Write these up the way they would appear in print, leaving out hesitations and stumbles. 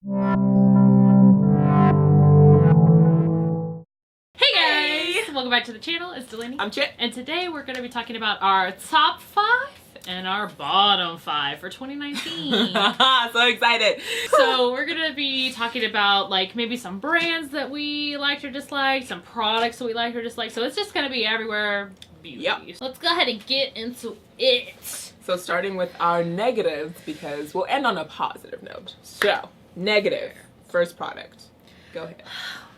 Hey guys! Welcome back to the channel. It's Delaney. I'm Chip. And today we're going to be talking about our top 5 and our bottom 5 for 2019. So excited. So we're going to be talking about like maybe some brands that we liked or disliked, some products that we liked or disliked. So it's just going to be everywhere beauty. Yep. Let's go ahead and get into it. So starting with our negatives, because we'll end on a positive note. So, negative. First product. Go ahead.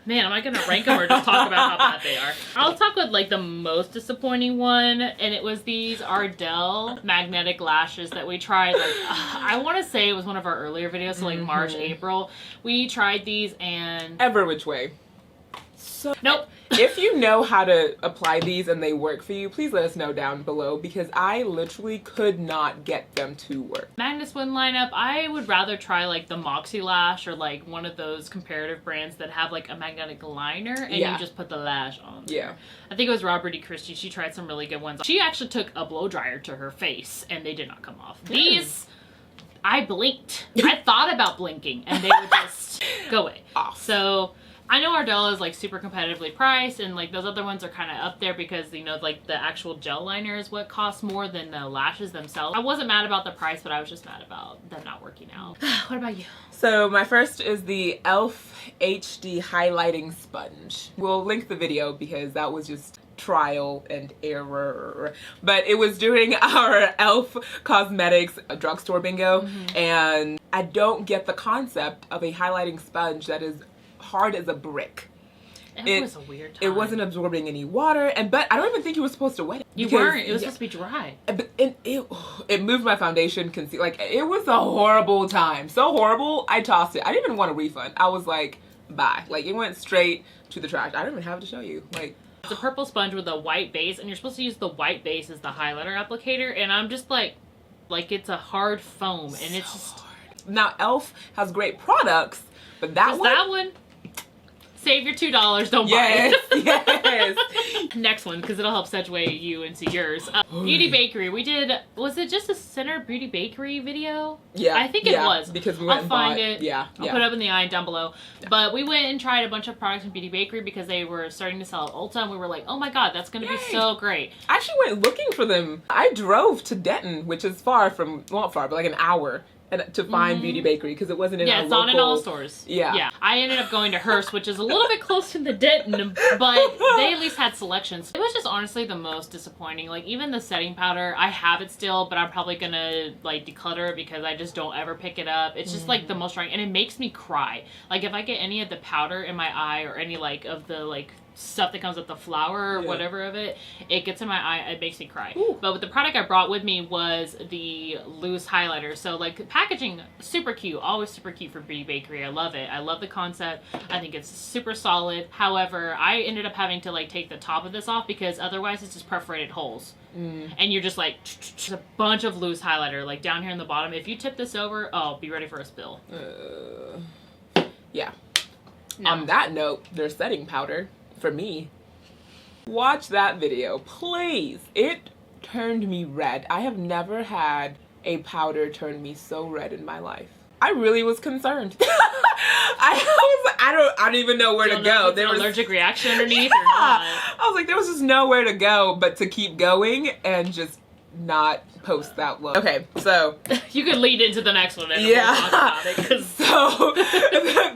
Man, am I gonna rank them or just talk about how bad they are? I'll talk with like the most disappointing one, and it was these Ardell magnetic lashes that we tried. Like, I want to say it was one of our earlier videos, so like March, April. We tried these and every which way. So nope. If you know how to apply these and they work for you, please let us know down below, because I literally could not get them to work. Magnus wouldn't line up. I would rather try like the Moxie Lash or like one of those comparative brands that have like a magnetic liner and you just put the lash on there. Yeah. I think it was Robert E. Christie. She tried some really good ones. She actually took a blow dryer to her face and they did not come off. These, I blinked. I thought about blinking and they would just go away. Off. So I know Ardell is like super competitively priced, and like those other ones are kind of up there because, you know, like the actual gel liner is what costs more than the lashes themselves. I wasn't mad about the price, but I was just mad about them not working out. What about you? So my first is the E.L.F. HD Highlighting Sponge. We'll link the video because that was just trial and error, but it was during our E.L.F. Cosmetics drugstore bingo, and I don't get the concept of a highlighting sponge that is hard as a brick. It was a weird time. It wasn't absorbing any water, but I don't even think you were supposed to wet it. You weren't. It was supposed to be dry. But it moved my foundation concealer. Like, it was a horrible time. So horrible, I tossed it. I didn't even want a refund. I was like, bye. Like, it went straight to the trash. I don't even have it to show you. Like, it's a purple sponge with a white base, and you're supposed to use the white base as the highlighter applicator, and I'm just like it's a hard foam, and it's just hard. Now, E.L.F. has great products, but that one save your $2, don't buy it. Yes. Next one, because it'll help segue you into yours. Beauty Bakerie. We did, was it just a Center Beauty Bakerie video? Yeah. I think it was. Because we went I'll find it. Yeah. I'll put it up in the eye down below. Yeah. But we went and tried a bunch of products from Beauty Bakerie because they were starting to sell at Ulta, and we were like, oh my god, that's going to be so great. I actually went looking for them. I drove to Denton, which is far from, not far, but like an hour, to find Beauty Bakerie because it wasn't in our local. Yeah, it's not in all stores. Yeah. I ended up going to Hearst, which is a little bit close to the Denton, but they at least had selections. It was just honestly the most disappointing. Like, even the setting powder, I have it still, but I'm probably gonna like declutter it because I just don't ever pick it up. It's just like the most strong, and it makes me cry. Like, if I get any of the powder in my eye or any like of the like stuff that comes with the flour or whatever of it, it gets in my eye, it makes me cry. Ooh. But with the product I brought with me was the loose highlighter. So like, packaging, super cute, always super cute for Beauty Bakerie. I love it. I love the concept. I think it's super solid. However, I ended up having to like take the top of this off because otherwise it's just perforated holes. And you're just like, a bunch of loose highlighter like down here in the bottom. If you tip this over, oh, be ready for a spill. Yeah. No. On that note, their setting powder, for me, watch that video, please. It turned me red. I have never had a powder turn me so red in my life. I really was concerned. I don't even know where to go. There was an allergic reaction underneath or not. I was like, there was just nowhere to go but to keep going and just not post that look. Okay, so you could lead into the next one and we'll talk about it. So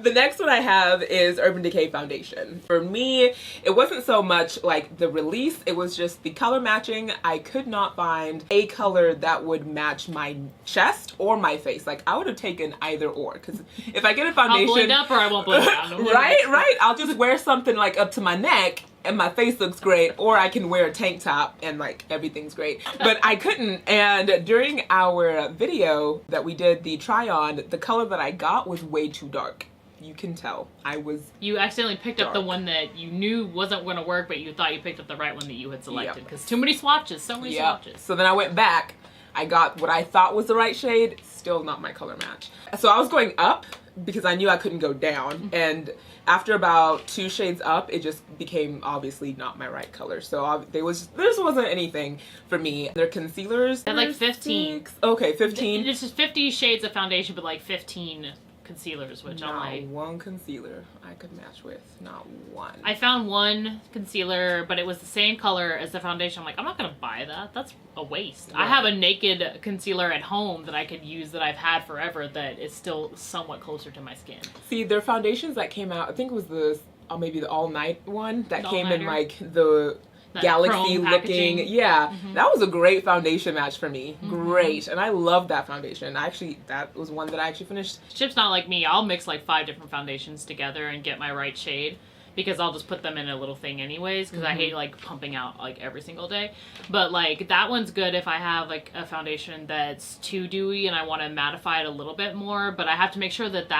the next one I have is Urban Decay foundation. For me, it wasn't so much like the release, it was just the color matching. I could not find a color that would match my chest or my face. Like, I would have taken either or, because if I get a foundation, I'll blend up or I won't blend down. right, I'll just wear something like up to my neck and my face looks great, or I can wear a tank top and like everything's great. But I couldn't, and during our video that we did the try on, the color that I got was way too dark. You can tell I was You accidentally picked up the one that you knew wasn't going to work, but you thought you picked up the right one that you had selected, because too many swatches, so many swatches. So then I went back, I got what I thought was the right shade, still not my color match. So I was going up because I knew I couldn't go down, and after about 2 shades up, it just became obviously not my right color. So this wasn't anything for me. Their concealers, they're like 15. Okay, 15. It's just 50 shades of foundation, but like 15 concealers, which not I'm like... one concealer I could match with. Not one. I found one concealer, but it was the same color as the foundation. I'm like, I'm not going to buy that. That's a waste. Right. I have a naked concealer at home that I could use that I've had forever that is still somewhat closer to my skin. See, their foundations that came out, I think it was the, maybe the all night one that came in like the... That galaxy looking, yeah, that was a great foundation match for me. Great. And I love that foundation. That was one that I actually finished. Chip's not like me. I'll mix like 5 different foundations together and get my right shade, because I'll just put them in a little thing anyways, because I hate like pumping out like every single day. But like that one's good if I have like a foundation that's too dewy and I want to mattify it a little bit more, but I have to make sure that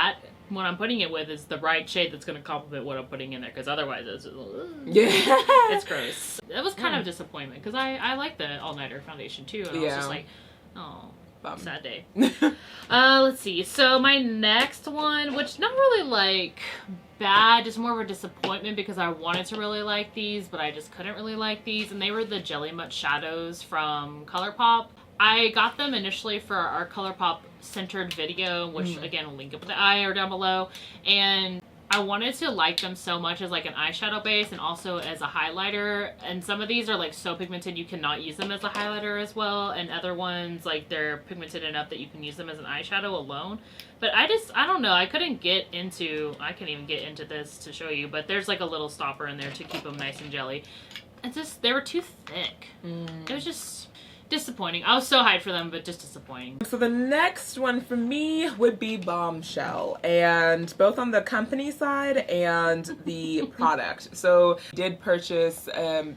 what I'm putting it with is the right shade that's going to complement what I'm putting in there, because otherwise it's just, it's gross. It was kind of a disappointment, because I like the all-nighter foundation too, and I was just like, oh, sad day. Let's see. So my next one, which not really like bad, just more of a disappointment, because I wanted to really like these, but I just couldn't really like these, and they were the Jelly Mutt shadows from ColourPop. I got them initially for our ColourPop centered video, which again will link up with the eye or down below, and I wanted to like them so much as like an eyeshadow base and also as a highlighter, and some of these are like so pigmented you cannot use them as a highlighter as well, and other ones like they're pigmented enough that you can use them as an eyeshadow alone. But I don't know, I can't even get into this to show you, but there's like a little stopper in there to keep them nice and jelly. It's just, they were too thick. It was just disappointing. I was so hyped for them, but just disappointing. So the next one for me would be Bombshell, and both on the company side and the product. So did purchase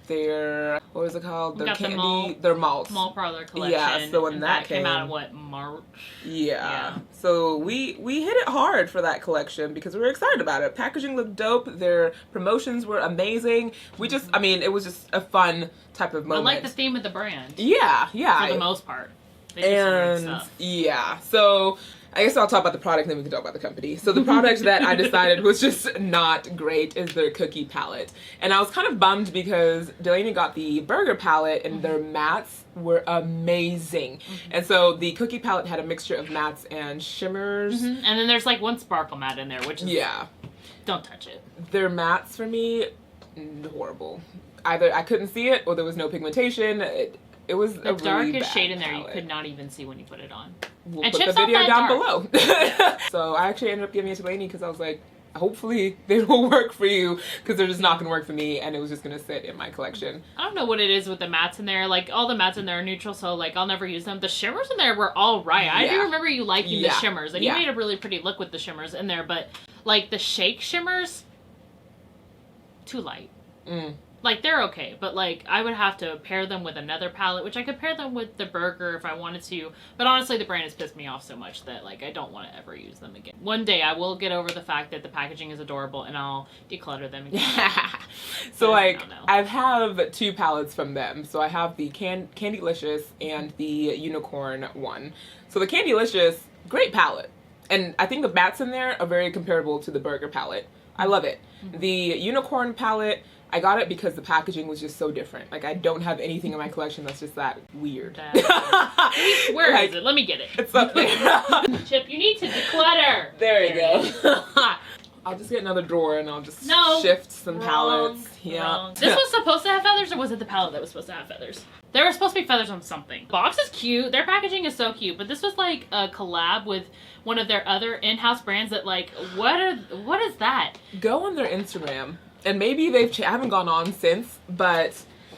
their, what was it called? Their candy, their MALT. MALT Parlor collection. Yeah, so when that came out in what, March? Yeah. So we hit it hard for that collection because we were excited about it. Packaging looked dope. Their promotions were amazing. We just, I mean, it was just a fun type of moment. I like the theme of the brand. Yeah, yeah. For the most part. They do some great stuff. Yeah, so I guess I'll talk about the product and then we can talk about the company. So the product that I decided was just not great is their cookie palette. And I was kind of bummed because Delaney got the burger palette and their mattes were amazing. And so the cookie palette had a mixture of mattes and shimmers. And then there's like one sparkle matte in there, which is... Yeah. Don't touch it. Their mattes for me, horrible. Either I couldn't see it or there was no pigmentation. It was a really darkest shade in there palette. You could not even see when you put it on. We'll and put the video down below. So I actually ended up giving it to Delaney because I was like, hopefully they will work for you, because they're just not going to work for me, and it was just going to sit in my collection. I don't know what it is with the mattes in there. Like, all the mattes in there are neutral, so like I'll never use them. The shimmers in there were all right. I do remember you liking the shimmers, and you made a really pretty look with the shimmers in there, but like the shake shimmers, too light. Like, they're okay, but like I would have to pair them with another palette, which I could pair them with the burger if I wanted to, but honestly the brand has pissed me off so much that like I don't want to ever use them again. One day I will get over the fact that the packaging is adorable and I'll declutter them again. So like I have 2 palettes from them. So I have the Candylicious and the Unicorn one. So the Candylicious, great palette, and I think the mattes in there are very comparable to the burger palette. I love it. The Unicorn palette, I got it because the packaging was just so different. Like, I don't have anything in my collection that's just that weird. Where is it? Let me get it. It's up there. Chip, you need to declutter. There you go. I'll just get another drawer and I'll just shift some palettes. Yeah. This was supposed to have feathers, or was it the palette that was supposed to have feathers? There were supposed to be feathers on something. The box is cute. Their packaging is so cute, but this was like a collab with one of their other in-house brands that like, what is that? Go on their Instagram. And maybe I haven't gone on since, but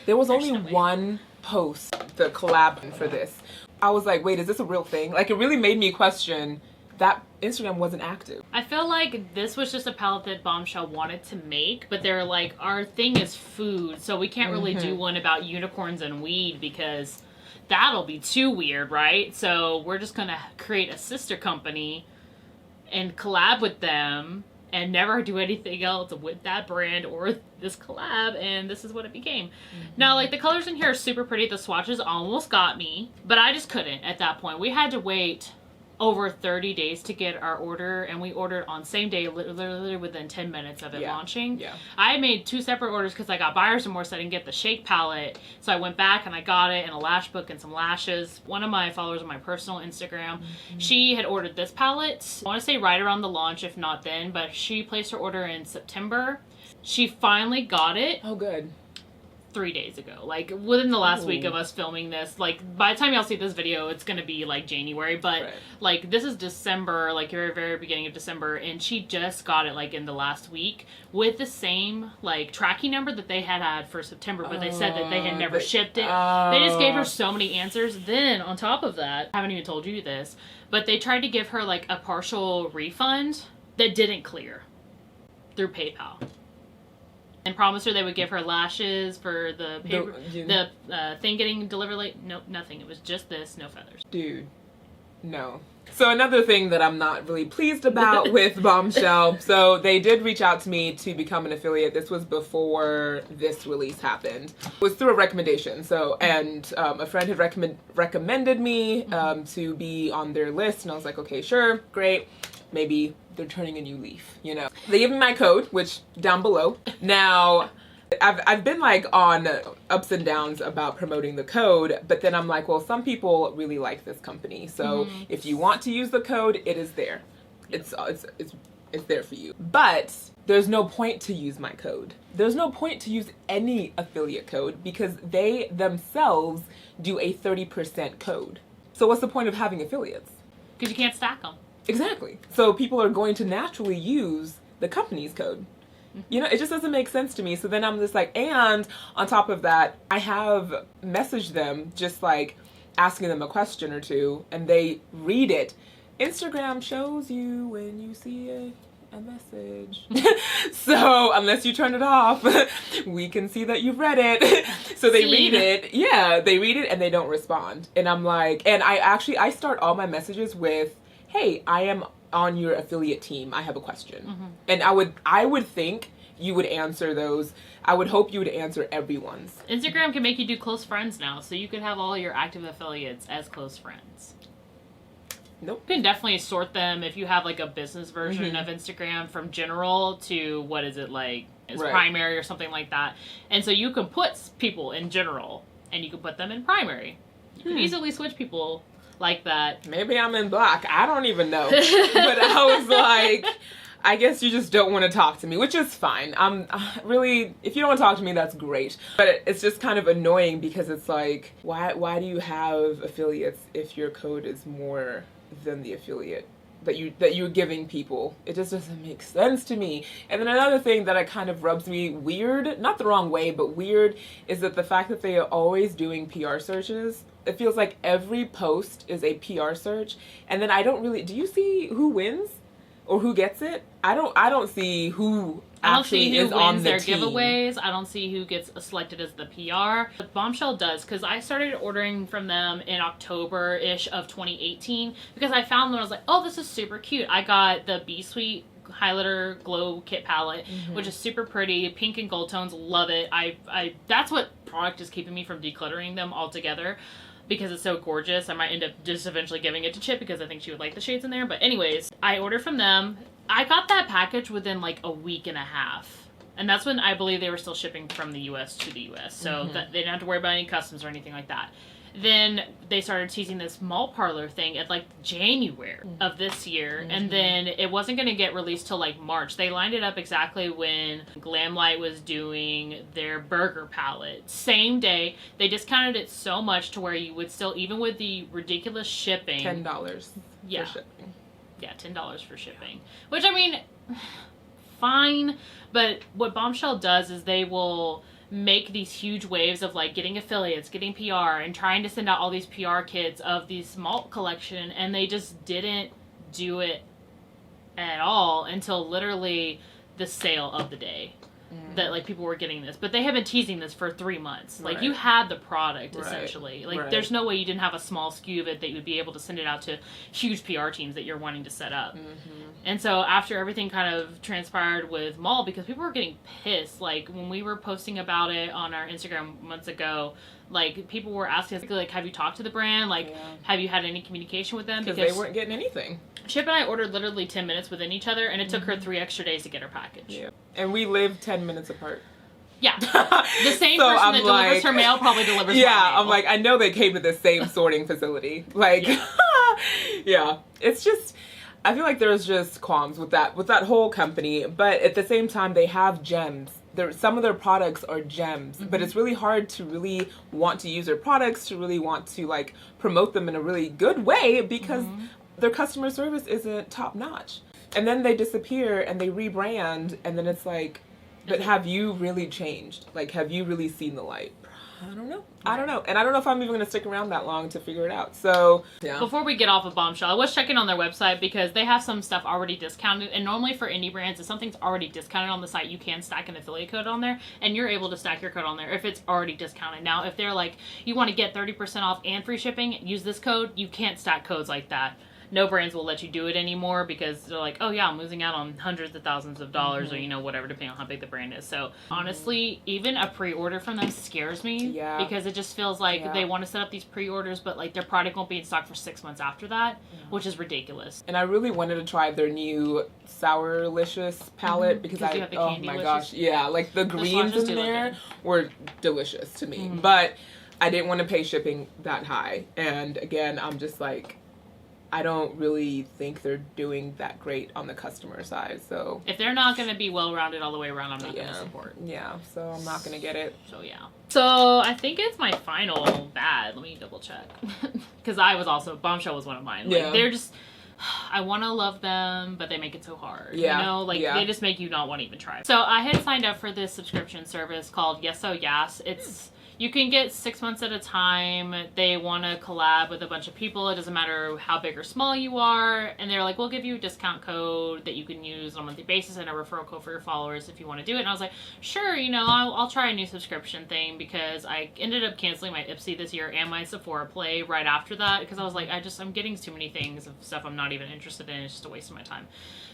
there was only one post, the collab for this. I was like, wait, is this a real thing? Like, it really made me question that Instagram wasn't active. I feel like this was just a palette that Bombshell wanted to make, but they're like, our thing is food, so we can't really do one about unicorns and weed because that'll be too weird, right? So we're just gonna create a sister company and collab with them and never do anything else with that brand or this collab, and this is what it became. Now, like, the colors in here are super pretty. The swatches almost got me, but I just couldn't at that point. We had to wait over 30 days to get our order, and we ordered on same day, literally within 10 minutes of it launching. Yeah. I made 2 separate orders because I got buyer's remorse. So I didn't get the shake palette, so I went back and I got it, and a lash book and some lashes. One of my followers on my personal Instagram, she had ordered this palette, I want to say right around the launch, if not then, but she placed her order in September. She finally got it. Oh, good. 3 days ago, like within the last week of us filming this. Like by the time y'all see this video, it's gonna be like January, but like this is December, like very beginning of December, and she just got it like in the last week with the same like tracking number that they had for September, but they said that they had never shipped it. They just gave her so many answers. Then on top of that, I haven't even told you this, but they tried to give her like a partial refund that didn't clear through PayPal. And promised her they would give her lashes for the paper, the thing getting delivered late. Nope, nothing. It was just this, no feathers. Dude, no. So another thing that I'm not really pleased about with Bombshell, so they did reach out to me to become an affiliate. This was before this release happened. It was through a recommendation. So, and a friend had recommended me to be on their list, and I was like, okay, sure, great. Maybe they're turning a new leaf, you know. They gave me my code, which down below. Now, I've been like on ups and downs about promoting the code, but then I'm like, well, some people really like this company, so if you want to use the code, it is there. It's there for you. But there's no point to use my code. There's no point to use any affiliate code because they themselves do a 30% code. So what's the point of having affiliates? Because you can't stack them. Exactly. So people are going to naturally use the company's code. You know, it just doesn't make sense to me. So then I'm just like, and on top of that, I have messaged them just like asking them a question or two, and they read it. Instagram shows you when you see a message. So unless you turn it off, we can see that you've read it. So they read it. Yeah, they read it and they don't respond. And I'm like, and I start all my messages with, hey, I am on your affiliate team. I have a question. And I would think you would answer those. I would hope you would answer everyone's. Instagram can make you do close friends now, so you could have all your active affiliates as close friends. Nope. You can definitely sort them if you have like a business version of Instagram from general to what is it like as primary or something like that. And so you can put people in general and you can put them in primary. You can easily switch people like that. Maybe I'm in black. I don't even know. But I was like, I guess you just don't want to talk to me, which is fine. I'm really, if you don't want to talk to me, that's great. But it's just kind of annoying because it's like, why do you have affiliates if your code is more than the affiliate that you're giving people? It just doesn't make sense to me. And then another thing that kind of rubs me weird, not the wrong way, but weird, is that the fact that they are always doing PR searches. It feels like every post is a PR search, and then I don't really, do you see who wins or who gets it? I don't see who actually is on the team. Giveaways. I don't see who gets selected as the PR. But Bombshell does, because I started ordering from them in October-ish of 2018 because I found them and I was like, oh, this is super cute. I got the Be Sweet highlighter glow kit palette, which is super pretty, pink and gold tones. Love it. I that's what product is keeping me from decluttering them altogether, because it's so gorgeous. I might end up just eventually giving it to Chip because I think she would like the shades in there. But anyways, I ordered from them. I got that package within like a week and a half. And that's when I believe they were still shipping from the US to the US. So that they didn't have to worry about any customs or anything like that. Then they started teasing this MALT parlor thing at like January of this year. And then it wasn't going to get released till like March. They lined it up exactly when Glamlight was doing their burger palette. Same day. They discounted it so much to where you would still, even with the ridiculous shipping. $10 for shipping. Yeah, $10 for shipping. Which, I mean, fine. But what Bombshell does is they will make these huge waves of like getting affiliates, getting PR, and trying to send out all these PR kits of these MALT collection, and they just didn't do it at all until literally the sale of the day that like people were getting this. But they have been teasing this for 3 months. Like you had the product essentially. Like there's no way you didn't have a small SKU of it that you would be able to send it out to huge PR teams that you're wanting to set up. And so after everything kind of transpired with MALT, because people were getting pissed, like when we were posting about it on our Instagram months ago, Like, people were asking us, like, have you talked to the brand? Like, have you had any communication with them? Because they weren't getting anything. Chip and I ordered literally 10 minutes within each other, and it took her 3 extra days to get her package. Yeah. And we live 10 minutes apart. Yeah. The same person that delivers her mail probably delivers my mail. I'm like, I know they came to the same sorting facility. Like, yeah. It's just, I feel like there's just qualms with that whole company. But at the same time, they have gems. Some of their products are gems, but it's really hard to really want to use their products, to really want to like promote them in a really good way, because their customer service isn't top notch. And then they disappear and they rebrand, and then it's like, but have you really changed? Like, have you really seen the light? I don't know. I don't know. And I don't know if I'm even going to stick around that long to figure it out. So, yeah. Before we get off of Bombshell, I was checking on their website because they have some stuff already discounted. And normally for indie brands, if something's already discounted on the site, you can stack an affiliate code on there. And you're able to stack your code on there if it's already discounted. Now, if they're like, you want to get 30% off and free shipping, use this code. You can't stack codes like that. No brands will let you do it anymore because they're like, oh yeah, I'm losing out on hundreds of thousands of dollars or, you know, whatever, depending on how big the brand is. So honestly, even a pre-order from them scares me because it just feels like they want to set up these pre-orders, but like their product won't be in stock for 6 months after that, which is ridiculous. And I really wanted to try their new Sourlicious palette because oh my gosh, like the greens in there were delicious to me, but I didn't want to pay shipping that high. And again, I'm just like, I don't really think they're doing that great on the customer side. So if they're not going to be well-rounded all the way around, I'm not going to support. Yeah, so I'm not going to get it. So yeah. So I think it's my final bad. Let me double check. Because I was also, Bombshell was one of mine. Like, they're just, I want to love them, but they make it so hard. You know, like they just make you not want to even try. So I had signed up for this subscription service called Yes Oh Yes. You can get 6 months at a time. They want to collab with a bunch of people. It doesn't matter how big or small you are. And they're like, we'll give you a discount code that you can use on a monthly basis and a referral code for your followers if you want to do it. And I was like, sure, you know, I'll try a new subscription thing, because I ended up canceling my Ipsy this year and my Sephora Play right after that, because I was like, I'm getting too many things of stuff I'm not even interested in. It's just a waste of my time.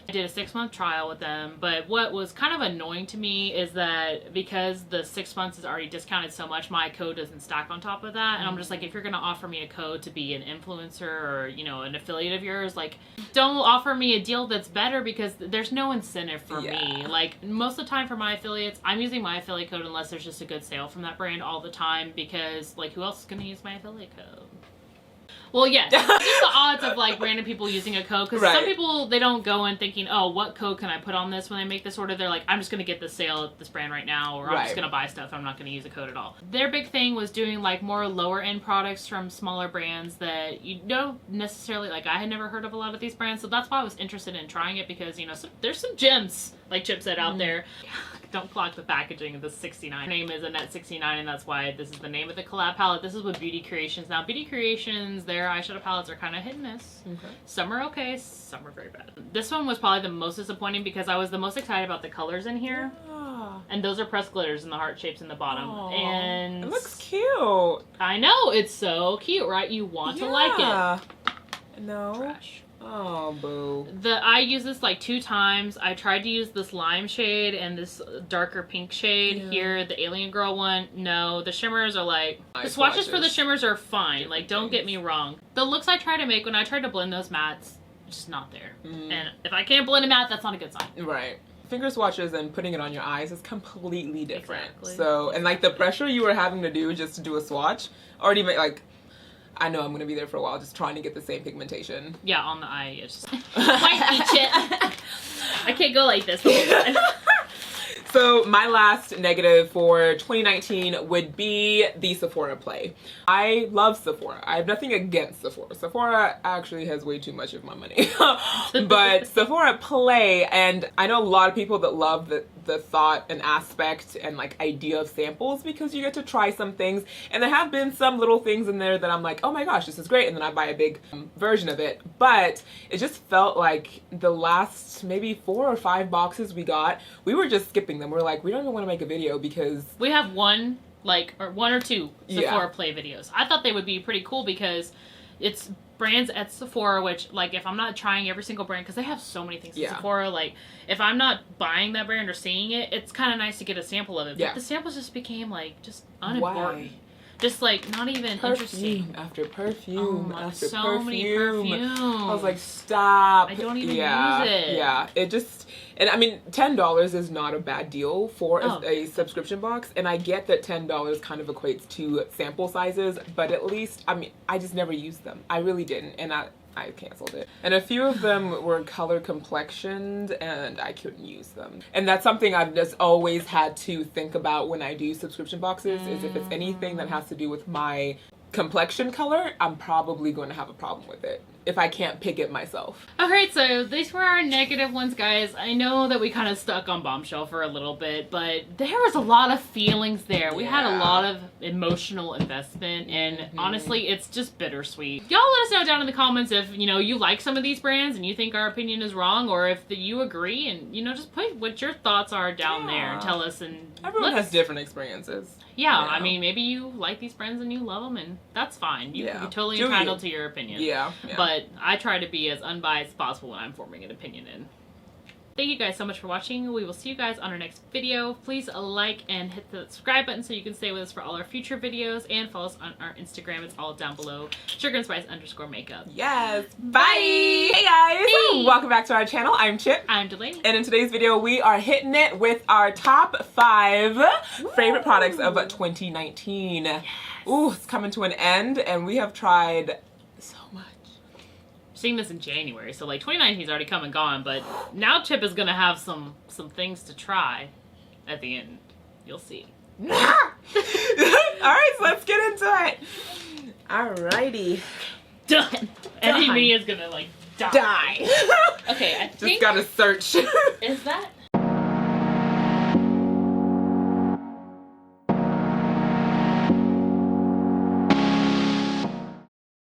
I did a 6-month trial with them, but what was kind of annoying to me is that because the 6 months is already discounted so much, my code doesn't stack on top of that. And I'm just like, if you're going to offer me a code to be an influencer or, you know, an affiliate of yours, like, don't offer me a deal that's better, because there's no incentive for me. Like, most of the time for my affiliates, I'm using my affiliate code unless there's just a good sale from that brand all the time, because, like, who else is going to use my affiliate code? Well, yes, just the odds of like random people using a code, because some people, they don't go in thinking, oh, what code can I put on this when they make this order? They're like, I'm just going to get this sale at this brand right now, or I'm just going to buy stuff. I'm not going to use a code at all. Their big thing was doing like more lower end products from smaller brands that you don't necessarily, like, I had never heard of a lot of these brands, so that's why I was interested in trying it, because, you know, there's some gems, like Chip said, out there. Don't clog the packaging of the 69. Her name is Annette69, and that's why this is the name of the collab palette. This is with Beauty Creations. Now, Beauty Creations, their eyeshadow palettes are kind of hit and miss. Some are okay, some are very bad. This one was probably the most disappointing because I was the most excited about the colors in here. And those are pressed glitters and the heart shapes in the bottom. And it looks cute. I know, it's so cute, right? You want to like it. No. Trash. Oh, boo. I used this like 2 times. I tried to use this lime shade and this darker pink shade here, the Alien Girl one. No, the shimmers are like, the swatches for the shimmers are fine. Like, don't get me wrong. The looks I try to make when I tried to blend those mattes, just not there. And if I can't blend a matte, that's not a good sign. Right. Finger swatches and putting it on your eyes is completely different. So, and like the pressure you were having to do just to do a swatch already made, like, I know I'm going to be there for a while just trying to get the same pigmentation. Yeah, on the eye. It's just white chip. I can't go like this. So my last negative for 2019 would be the Sephora Play. I love Sephora. I have nothing against Sephora. Sephora actually has way too much of my money. But Sephora Play, and I know a lot of people that love the thought and aspect and like idea of samples, because you get to try some things, and there have been some little things in there that I'm like, oh my gosh, this is great, and then I buy a big version of it. But it just felt like the last maybe 4 or 5 boxes we got, we were just skipping them. We're like, we don't even want to make a video because we have one or two Sephora Play videos. I thought they would be pretty cool because it's brands at Sephora, which, like, if I'm not trying every single brand, because they have so many things at Sephora, like, if I'm not buying that brand or seeing it, it's kind of nice to get a sample of it. But the samples just became, like, just unimportant. Just like not even interesting. After perfume after so perfume. many perfumes. I was like, stop. I don't even use it. Yeah, it just, and I mean, $10 is not a bad deal for a subscription box, and I get that $10 kind of equates to sample sizes, but at least, I mean, I just never used them. I really didn't, and I canceled it. And a few of them were color complexioned and I couldn't use them. And that's something I've just always had to think about when I do subscription boxes, is if it's anything that has to do with my complexion color, I'm probably going to have a problem with it if I can't pick it myself. Alright, so these were our negative ones, guys. I know that we kind of stuck on Bombshell for a little bit, but there was a lot of feelings there. We had a lot of emotional investment, and honestly, it's just bittersweet. Y'all let us know down in the comments if, you know, you like some of these brands and you think our opinion is wrong, or if you agree, and, you know, just put what your thoughts are down there and tell us. And everyone has different experiences. Yeah, I mean, maybe you like these brands and you love them, and that's fine. You can be totally entitled to your opinion. But I try to be as unbiased as possible when I'm forming an opinion in. Thank you guys so much for watching. We will see you guys on our next video. Please like and hit the subscribe button so you can stay with us for all our future videos, and follow us on our Instagram. It's all down below. sugarandspice_makeup. Yes. Bye. Hey guys. Hey. Welcome back to our channel. I'm Chip. I'm Delaney. And in today's video, we are hitting it with our top 5 favorite products of 2019. Yes. Ooh, it's coming to an end, and we have tried so much. Seeing this in January, so like 2019 is already come and gone, but now Chip is gonna have some things to try at the end. You'll see. Alright, so let's get into it. Alrighty. Done. And me is gonna like die. Die. Okay, I think just gotta search. Is that